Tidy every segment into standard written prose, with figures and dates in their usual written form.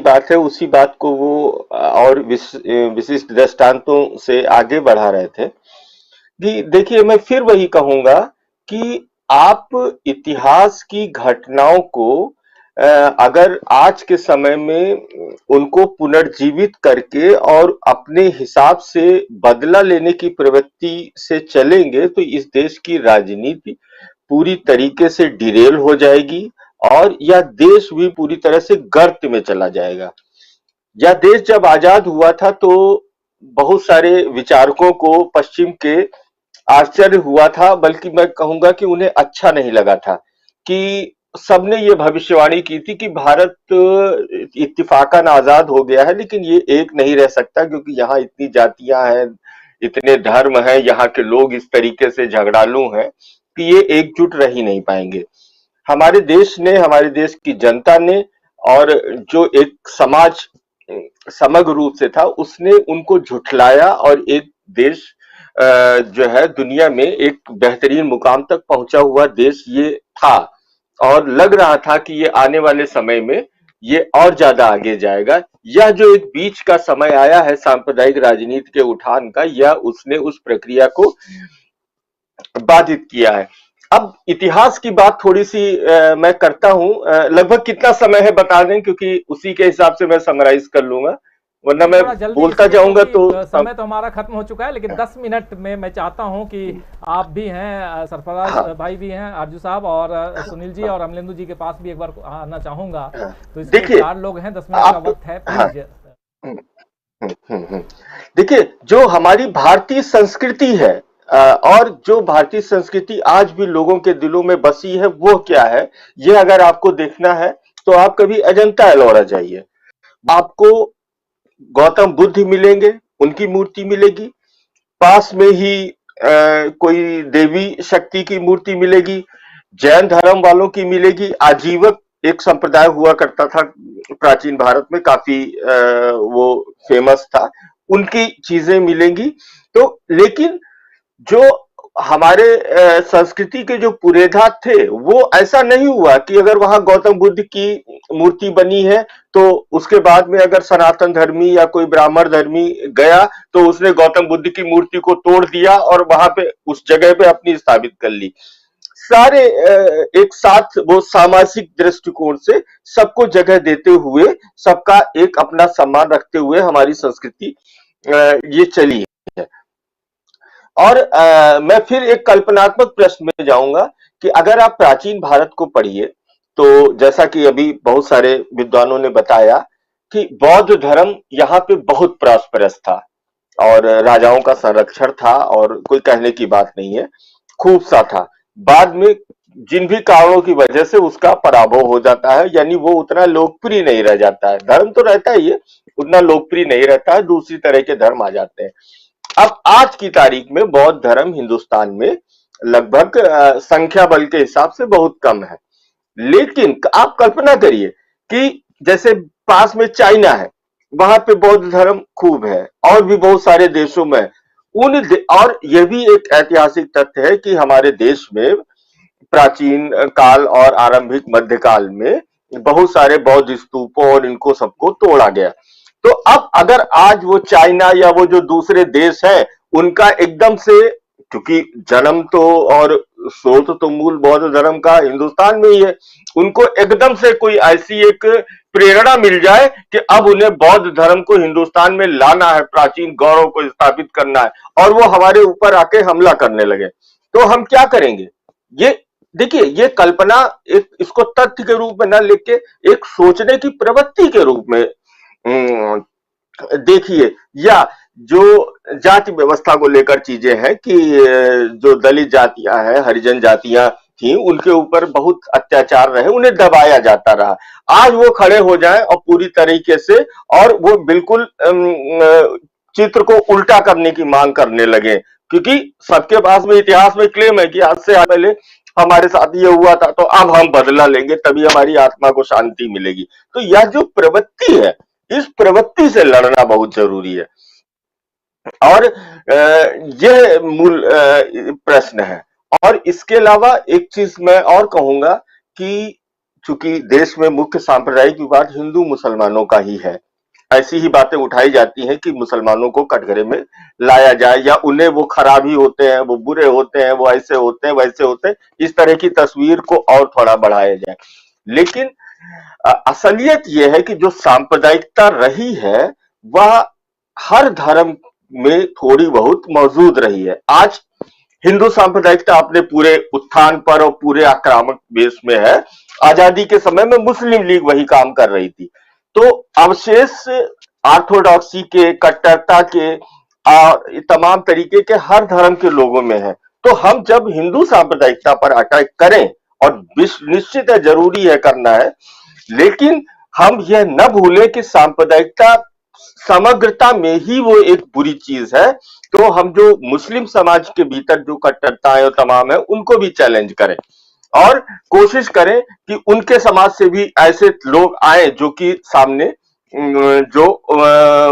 बात है उसी बात को वो और विशिष्ट दृष्टांतों से आगे बढ़ा रहे थे कि देखिए मैं फिर वही कहूंगा कि आप इतिहास की घटनाओं को अगर आज के समय में उनको पुनर्जीवित करके और अपने हिसाब से बदला लेने की प्रवृत्ति से चलेंगे तो इस देश की राजनीति पूरी तरीके से डिरेल हो जाएगी और यह देश भी पूरी तरह से गर्त में चला जाएगा। यह देश जब आजाद हुआ था तो बहुत सारे विचारकों को पश्चिम के आश्चर्य हुआ था, बल्कि मैं कहूंगा कि उन्हें अच्छा नहीं लगा था कि सबने ये भविष्यवाणी की थी कि भारत इत्तेफाकन आजाद हो गया है लेकिन ये एक नहीं रह सकता क्योंकि यहाँ इतनी जातियां हैं, इतने धर्म हैं, यहाँ के लोग इस तरीके से झगड़ालू हैं कि ये एकजुट रह ही नहीं पाएंगे। हमारे देश ने, हमारे देश की जनता ने और जो एक समाज समग्र रूप से था उसने उनको झुठलाया और एक देश जो है दुनिया में एक बेहतरीन मुकाम तक पहुंचा हुआ देश ये था और लग रहा था कि ये आने वाले समय में ये और ज्यादा आगे जाएगा। यह जो एक बीच का समय आया है सांप्रदायिक राजनीति के उठान का, यह उसने उस प्रक्रिया को बाधित किया है। अब इतिहास की बात थोड़ी सी मैं करता हूं, लगभग कितना समय है बता दें क्योंकि उसी के हिसाब से मैं समराइज कर लूंगा, वरना मैं थोड़ा जल्दी बोलता इसलिए जाऊंगा तो क्योंकि समय तो हमारा खत्म हो चुका है, लेकिन 10 मिनट में मैं चाहता हूं कि आप भी हैं, सरफराज हाँ, भाई भी हैं, आरजू साहब और सुनील जी और अमलेंदु जी के पास भी एक बार आना चाहूंगा। हाँ, तो इसलिए देखिए 4 लोग हैं, 10 मिनट का आप वक्त है, हाँ, प्लीज। देखिए जो हमारी भारतीय संस्कृति है और जो भारतीय संस्कृति आज भी लोगों के दिलों में बसी है वो क्या है, ये अगर आपको देखना है तो आप कभी अजंता एलोरा जाइए, आपको गौतम बुद्ध मिलेंगे, उनकी मूर्ति मिलेगी, पास में ही कोई देवी शक्ति की मूर्ति मिलेगी, जैन धर्म वालों की मिलेगी, आजीवक एक संप्रदाय हुआ करता था प्राचीन भारत में, काफी वो फेमस था, उनकी चीजें मिलेंगी। तो लेकिन जो हमारे संस्कृति के जो पुरेधा थे वो ऐसा नहीं हुआ कि अगर वहां गौतम बुद्ध की मूर्ति बनी है तो उसके बाद में अगर सनातन धर्मी या कोई ब्राह्मण धर्मी गया तो उसने गौतम बुद्ध की मूर्ति को तोड़ दिया और वहां पे उस जगह पे अपनी स्थापित कर ली। सारे एक साथ वो सामाजिक दृष्टिकोण से सबको जगह देते हुए, सबका एक अपना सम्मान रखते हुए हमारी संस्कृति ये चली है। और मैं फिर एक कल्पनात्मक प्रश्न में जाऊंगा कि अगर आप प्राचीन भारत को पढ़िए तो जैसा कि अभी बहुत सारे विद्वानों ने बताया कि बौद्ध धर्म यहाँ पे बहुत प्रॉस्परस था और राजाओं का संरक्षण था और कोई कहने की बात नहीं है, खूब सा था। बाद में जिन भी कारणों की वजह से उसका पराभव हो जाता है, यानी वो उतना लोकप्रिय नहीं रह जाता है, धर्म तो रहता ही है, उतना लोकप्रिय नहीं रहता है, दूसरी तरह के धर्म आ जाते हैं। अब आज की तारीख में बौद्ध धर्म हिंदुस्तान में लगभग संख्या बल के हिसाब से बहुत कम है, लेकिन आप कल्पना करिए कि जैसे पास में चाइना है, वहां पे बौद्ध धर्म खूब है और भी बहुत सारे देशों में और यह भी एक ऐतिहासिक तथ्य है कि हमारे देश में प्राचीन काल और आरंभिक मध्यकाल में बहुत सारे बौद्ध स्तूपों और इनको सबको तोड़ा गया। तो अब अगर आज वो चाइना या वो जो दूसरे देश हैं उनका एकदम से, क्योंकि जन्म तो और स्रोत तो मूल बौद्ध धर्म का हिंदुस्तान में ही है, उनको एकदम से कोई ऐसी एक प्रेरणा मिल जाए कि अब उन्हें बौद्ध धर्म को हिंदुस्तान में लाना है, प्राचीन गौरव को स्थापित करना है, और वो हमारे ऊपर आके हमला करने लगे, तो हम क्या करेंगे? ये देखिए, ये कल्पना एक इसको तथ्य के रूप में न लेके एक सोचने की प्रवृत्ति के रूप में देखिए, या जो जाति व्यवस्था को लेकर चीजें हैं कि जो दलित जातियां हैं, हरिजन जातियां थी, उनके ऊपर बहुत अत्याचार रहे, उन्हें दबाया जाता रहा। आज वो खड़े हो जाएं और पूरी तरीके से और वो बिल्कुल चित्र को उल्टा करने की मांग करने लगे, क्योंकि सबके पास में इतिहास में क्लेम है कि आज से पहले हमारे साथ ये हुआ था तो अब हम बदला लेंगे, तभी हमारी आत्मा को शांति मिलेगी। तो यह जो प्रवृत्ति है, इस प्रवृत्ति से लड़ना बहुत जरूरी है और यह मूल प्रश्न है। और इसके अलावा एक चीज मैं और कहूंगा कि चूंकि देश में मुख्य सांप्रदायिक विवाद हिंदू मुसलमानों का ही है, ऐसी ही बातें उठाई जाती हैं कि मुसलमानों को कटघरे में लाया जाए, या उन्हें वो खराबी होते हैं, वो बुरे होते हैं, वो ऐसे होते हैं, वैसे होते हैं, इस तरह की तस्वीर को और थोड़ा बढ़ाया जाए। लेकिन असलियत यह है कि जो सांप्रदायिकता रही है वह हर धर्म में थोड़ी बहुत मौजूद रही है। आज हिंदू सांप्रदायिकता अपने पूरे उत्थान पर और पूरे आक्रामक बेस में है। आजादी के समय में मुस्लिम लीग वही काम कर रही थी। तो अवशेष ऑर्थोडॉक्सी के, कट्टरता के और तमाम तरीके के हर धर्म के लोगों में है। तो हम जब हिंदू सांप्रदायिकता पर अटैक करें, और निश्चित है, जरूरी है करना है, लेकिन हम यह न भूलें कि सांप्रदायिकता समग्रता में ही वो एक बुरी चीज है। तो हम जो मुस्लिम समाज के भीतर जो कट्टरताएं और तमाम है उनको भी चैलेंज करें, और कोशिश करें कि उनके समाज से भी ऐसे लोग आए जो कि सामने जो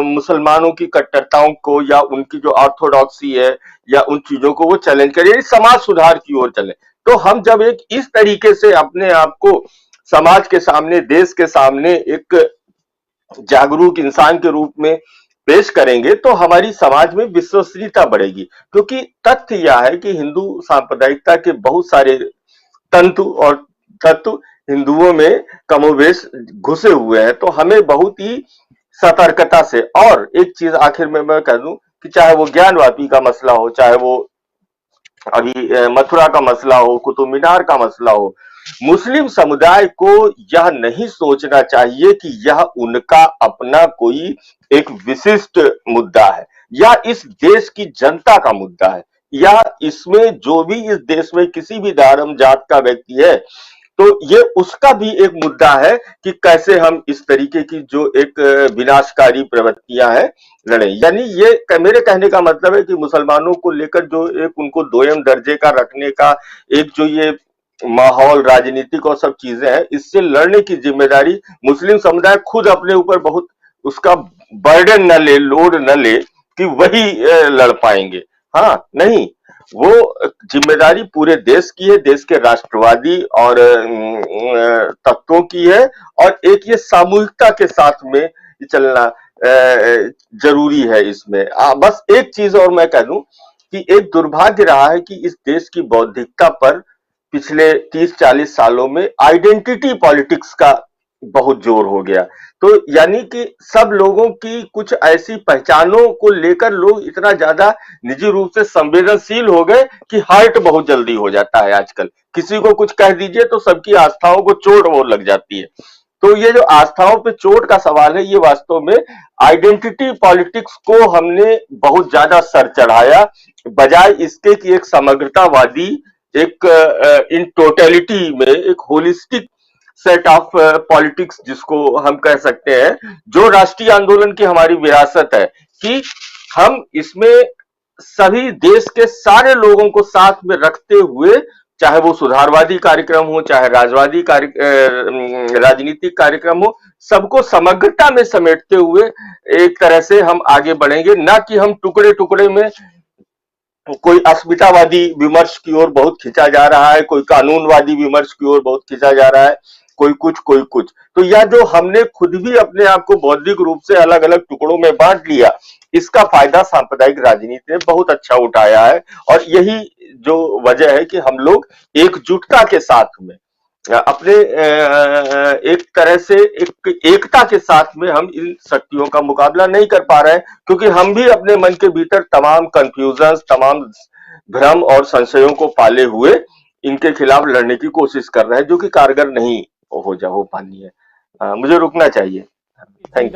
मुसलमानों की कट्टरताओं को या उनकी जो ऑर्थोडॉक्सी है या उन चीजों को वो चैलेंज करें, समाज सुधार की ओर चले। तो हम जब एक इस तरीके से अपने आप को समाज के सामने, देश के सामने एक जागरूक इंसान के रूप में पेश करेंगे तो हमारी समाज में विश्वसनीयता बढ़ेगी। क्योंकि तथ्य यह है कि हिंदू सांप्रदायिकता के बहुत सारे तंतु और तत्व हिंदुओं में कमोवेश घुसे हुए हैं। तो हमें बहुत ही सतर्कता से, और एक चीज आखिर में मैं कह दूं कि चाहे वो ज्ञानवापी का मसला हो, चाहे वो अभी मथुरा का मसला हो, कुतुब मीनार का मसला हो, मुस्लिम समुदाय को यह नहीं सोचना चाहिए कि यह उनका अपना कोई एक विशिष्ट मुद्दा है, या इस देश की जनता का मुद्दा है, या इसमें जो भी इस देश में किसी भी धर्म जात का व्यक्ति है, तो ये उसका भी एक मुद्दा है कि कैसे हम इस तरीके की जो एक विनाशकारी प्रवृत्तियां हैं लड़े। यानी ये मेरे कहने का मतलब है कि मुसलमानों को लेकर जो एक उनको दोयम दर्जे का रखने का एक जो ये माहौल, राजनीतिक और सब चीजें हैं, इससे लड़ने की जिम्मेदारी मुस्लिम समुदाय खुद अपने ऊपर बहुत उसका बर्डन न ले, लोड न ले कि वही लड़ पाएंगे। हाँ, नहीं, वो जिम्मेदारी पूरे देश की है, देश के राष्ट्रवादी और तत्वों की है, और एक ये सामूहिकता के साथ में चलना जरूरी है इसमें। बस एक चीज और मैं कह दूं कि एक दुर्भाग्य रहा है कि इस देश की बौद्धिकता पर पिछले 30-40 सालों में आइडेंटिटी पॉलिटिक्स का बहुत जोर हो गया। तो यानी कि सब लोगों की कुछ ऐसी पहचानों को लेकर लोग इतना ज्यादा निजी रूप से संवेदनशील हो गए कि हर्ट बहुत जल्दी हो जाता है आजकल। किसी को कुछ कह दीजिए तो सबकी आस्थाओं को चोट वो लग जाती है। तो ये जो आस्थाओं पे चोट का सवाल है, ये वास्तव में आइडेंटिटी पॉलिटिक्स को हमने बहुत ज्यादा सर चढ़ाया, बजाय इसके कि एक समग्रतावादी, एक इन टोटलिटी में एक होलिस्टिक सेट ऑफ पॉलिटिक्स जिसको हम कह सकते हैं, जो राष्ट्रीय आंदोलन की हमारी विरासत है कि हम इसमें सभी देश के सारे लोगों को साथ में रखते हुए, चाहे वो सुधारवादी कार्यक्रम हो, चाहे राजवादी राजनीतिक कार्यक्रम हो, सबको समग्रता में समेटते हुए एक तरह से हम आगे बढ़ेंगे, ना कि हम टुकड़े टुकड़े में कोई अस्मितावादी विमर्श की ओर बहुत खींचा जा रहा है, कोई कानूनवादी विमर्श की ओर बहुत खींचा जा रहा है, कोई कुछ। तो यह जो हमने खुद भी अपने आप को बौद्धिक रूप से अलग अलग टुकड़ों में बांट लिया, इसका फायदा सांप्रदायिक राजनीति ने बहुत अच्छा उठाया है। और यही जो वजह है कि हम लोग एकजुटता के साथ में अपने एक तरह से एकता के साथ में हम इन शक्तियों का मुकाबला नहीं कर पा रहे हैं, क्योंकि हम भी अपने मन के भीतर तमाम कंफ्यूजन, तमाम भ्रम और संशयों को पाले हुए इनके खिलाफ लड़ने की कोशिश कर रहे हैं, जो कि कारगर नहीं हो पानी है। मुझे रुकना चाहिए। Thank you.